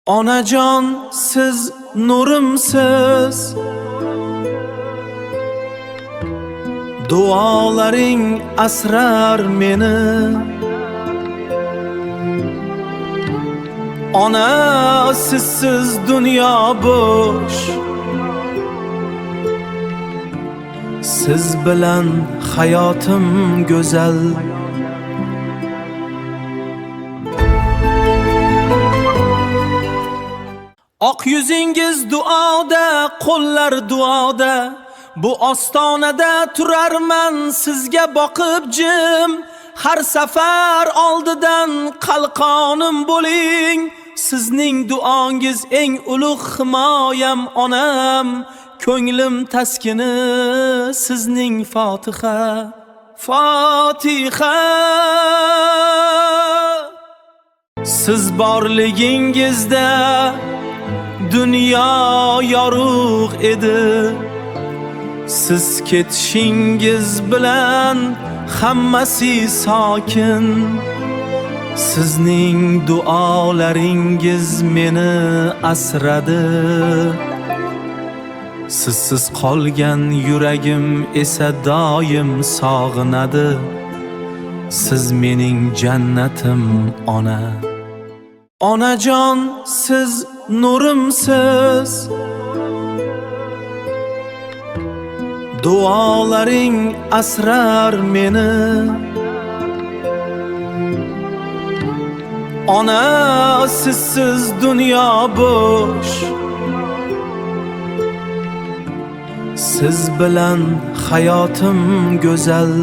Onajon siz nurimsiz, duolaring asrar meni. Ona sizsiz dunyo bo'sh, siz bilan hayotim go'zal. Oq yuzingiz duoda, qo'llar duoda, bu ostonada turarman sizga boqib jim. Har safar oldidan qalqonim bo'ling, sizning duongiz eng ulug' himoyam onam. Ko'nglim taskini sizning Fotiha, Fotiha. Siz borligingizda dunyo yorug' edi, siz ketishingiz bilan hammasi sokin. Sizning duolaringiz meni asradi, sizsiz qolgan yuragim esa doim sog'inadi. Siz mening jannatim ona. Onajon siz nurimsiz, duolaring asrar meni. Ona sizsiz dunyo bo'sh, siz bilan hayotim go'zal.